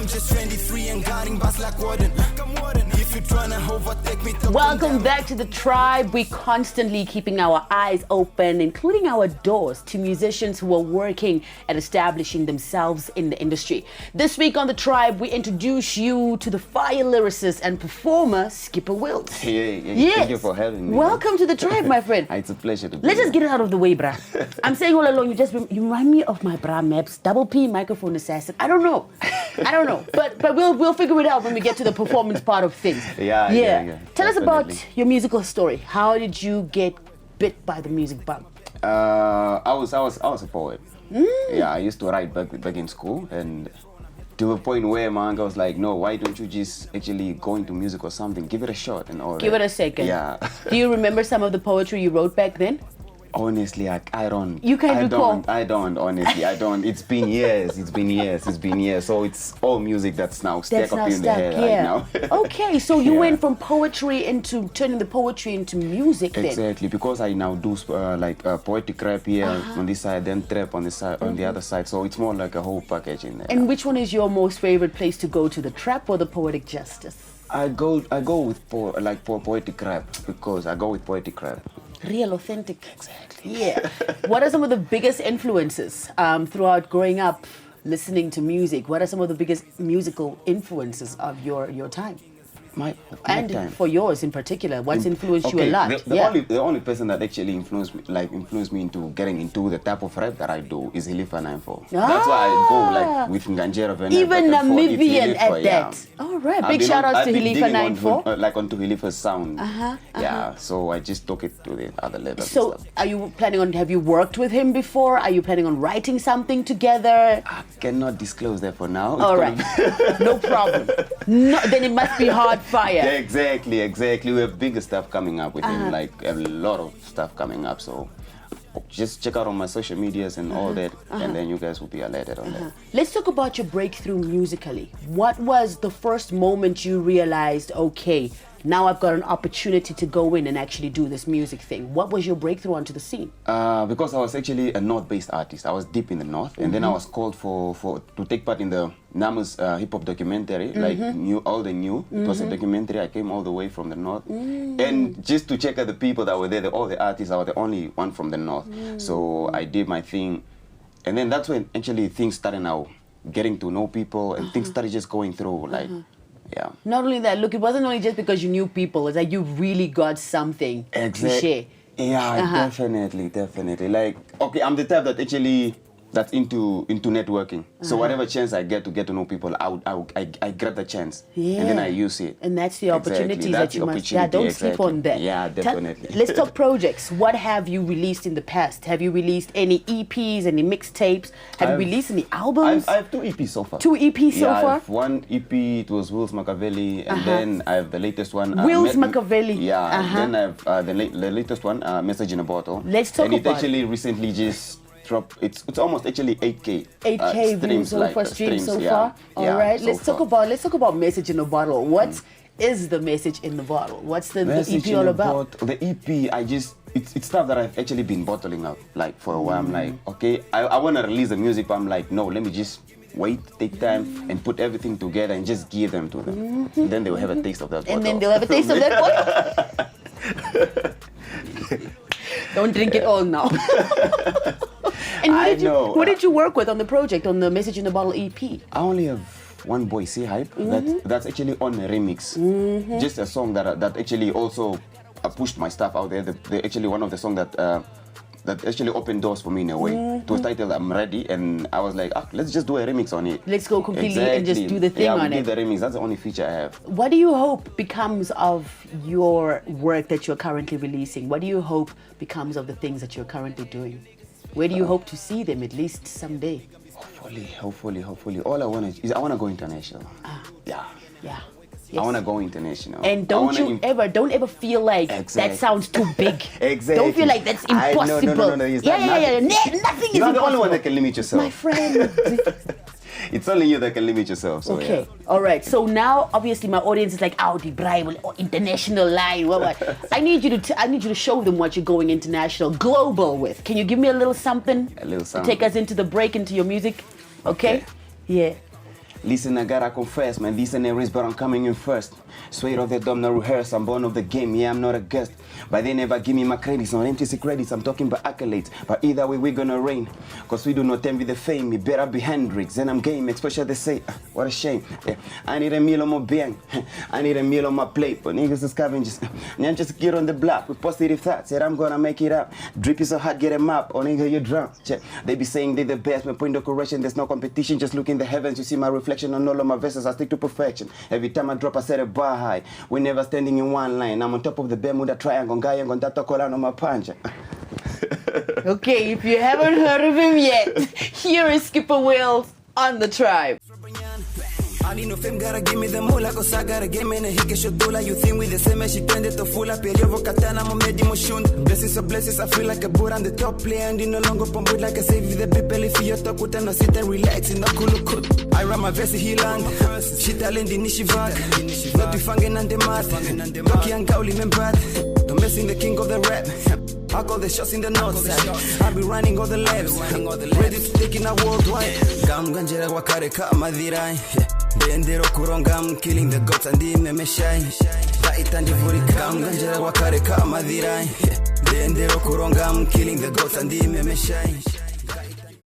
I'm just 23 and guarding bus like warden. If you're trying to overtake me, welcome back to the tribe. We're constantly keeping our eyes open, including our doors, to musicians who are working at establishing themselves in the industry. This week on the tribe, we introduce you to the fire lyricist and performer Skipper Wills. Yes. Thank you for having me. Welcome to the tribe, my friend. It's a pleasure to be Let's here. just get it out of the way, bruh. I'm saying all along, you remind me of my bra Maps, double P microphone assassin. I don't know, but we'll figure it out when we get to the performance part of things. Yeah. Tell us about your musical story. How did you get bit by the music bug? I was a poet. Yeah, I used to write back in school, and to a point where my uncle was like, no, why don't you just actually go into music or something? Give it a shot and all. Give it a second. Yeah. Do you remember some of the poetry you wrote back then? Honestly, I don't. You can't recall? I don't, honestly. I don't. It's been years. So it's all music that's now stuck up in the head right now. Okay, so you went from poetry into turning the poetry into music then? Exactly, because I now do poetic rap here on this side, then trap on this side, on the other side. So it's more like a whole package in there. And which one is your most favorite place to go to, the trap or the poetic justice? I go with poetic rap, because I go with poetic rap. Real, authentic. Exactly. Yeah. What are some of the biggest influences throughout growing up listening to music? What are some of the biggest musical influences of your time? My time. For yours in particular, what's influenced you a lot? The only person that actually influenced me into getting into the type of rap that I do is Hilifa 94. That's why I go with Nganjera Vena. Even Namibian at that. All right, big shout outs to Hilifa 94. Onto Hilifa's sound. Yeah, so I just took it to the other level. So are you planning on, have you worked with him before? Are you planning on writing something together? I cannot disclose that for now. All right, no problem. No, then it must be hard fire. Yeah, exactly. We have bigger stuff coming up with him, like a lot of stuff coming up. So just check out on my social medias and all that, and then you guys will be alerted on that. Let's talk about your breakthrough musically. What was the first moment you realized, okay, now I've got an opportunity to go in and actually do this music thing? What was your breakthrough onto the scene? Because I was actually a North-based artist. I was deep in the North, and then I was called to take part in the Namus hip-hop documentary, all the new. It was a documentary. I came all the way from the North, and just to check out the people that were there, all the artists, I was the only one from the North. So I did my thing, and then that's when actually things started now getting to know people, and things started just going through, yeah. Not only that, look, it wasn't only just because you knew people, it's like you really got something to share. Yeah, definitely. Like, okay, I'm the type that actually that's into networking. So whatever chance I get to know people, I grab the chance, and then I use it. And that's the opportunities that you must. Yeah, don't sleep on that. Yeah, definitely. Let's talk projects. What have you released in the past? Have you released any EPs, any mixtapes? Have you released any albums? I have 2 EPs so far. 2 EPs so far? I have 1 EP, it was Wills Machiavelli, and then I have the latest one. Wills Machiavelli. Yeah, and then I have the latest one, Message in a Bottle. Let's talk about it. And it actually recently just dropped. It's almost actually 8K. 8K views so far. All right, let's talk about Message in a Bottle. What is the message in the bottle? What's the EP all about? The EP, it's stuff that I've actually been bottling up for a while. I'm like, okay, I want to release the music, but I'm like, no, let me just wait, take time, and put everything together and just give them to them. And then they will have a taste of that bottle. And then they'll have a taste of that bottle. Don't drink it all now. And who did you work with on the project, on the Message in the Bottle EP? I only have one boy, C Hype, that's actually on a remix. Just a song that actually also pushed my stuff out there. Actually one of the songs that actually opened doors for me in a way. It was titled I'm Ready, and I was like, let's just do a remix on it. Let's go completely and just do the thing on it. Yeah, we did the remix. That's the only feature I have. What do you hope becomes of your work that you're currently releasing? What do you hope becomes of the things that you're currently doing? Where do you hope to see them, at least someday? Hopefully. All I want to go international. Yeah. Yes. I want to go international. And don't ever feel like that sounds too big. Exactly. Don't feel like that's impossible. No. Nothing is impossible. You're the only one that can limit yourself. My friend. It's only you that can limit yourself. So okay. All right. So now, obviously, my audience is like, the Bible, international line. What? I need you to show them what you're going international, global with. Can you give me a little something? A little something. To take us into the break, into your music. Okay. Yeah. Listen, I gotta confess, man, these are errors, but I'm coming in first. Straight off the dome, no rehearse, I'm born of the game, yeah, I'm not a guest. But they never give me my credits, not empty credits, I'm talking about accolades. But either way, we're gonna reign, cause we do not envy the fame, me better be Hendrix, and I'm game, especially they say, what a shame. Yeah. I need a meal on my bang, I need a meal on my plate, but niggas are scavengers. I'm just get on the block with positive thoughts, said I'm gonna make it up. Drip is so hot, get them up, or nigga, you're drunk. Check. They be saying they the best, my point of correction, there's no competition, just look in the heavens, you see my reflection on all of my verses, I stick to perfection. Every time I drop, I set a bar high. We're never standing in one line. I'm on top of the Bermuda Triangle, guy, I'm gonna talk on my punch. Okay, if you haven't heard of him yet, here is Skipper Wills on The Tribe. I need no fame, gotta give me the moolah, cause I gotta get me in a hike shodula. You think we the same as she turned it to full up. Peliovo katana, mo medi mo shun. Blessings of blessings, I feel like a boot. I'm the top player, and you no longer pump with like I say. With the people, if you talk with them, no sit and relax, in no cool. I run my verse, he land. She talent in Nishivak. Not be fangin' and the mat. Doki and Kauli, membrat. Don't mess in the king of the rap. I call the shots in the north side. I be running all the laps. Ready to take in a worldwide. Gam ganjera wakare ka madirai. Bendero kurongam, killing the goats and the memeshai. Raitandi vuri gam ganjera wakare ka madirai. Bendero kurongam, killing the goats and the memeshai.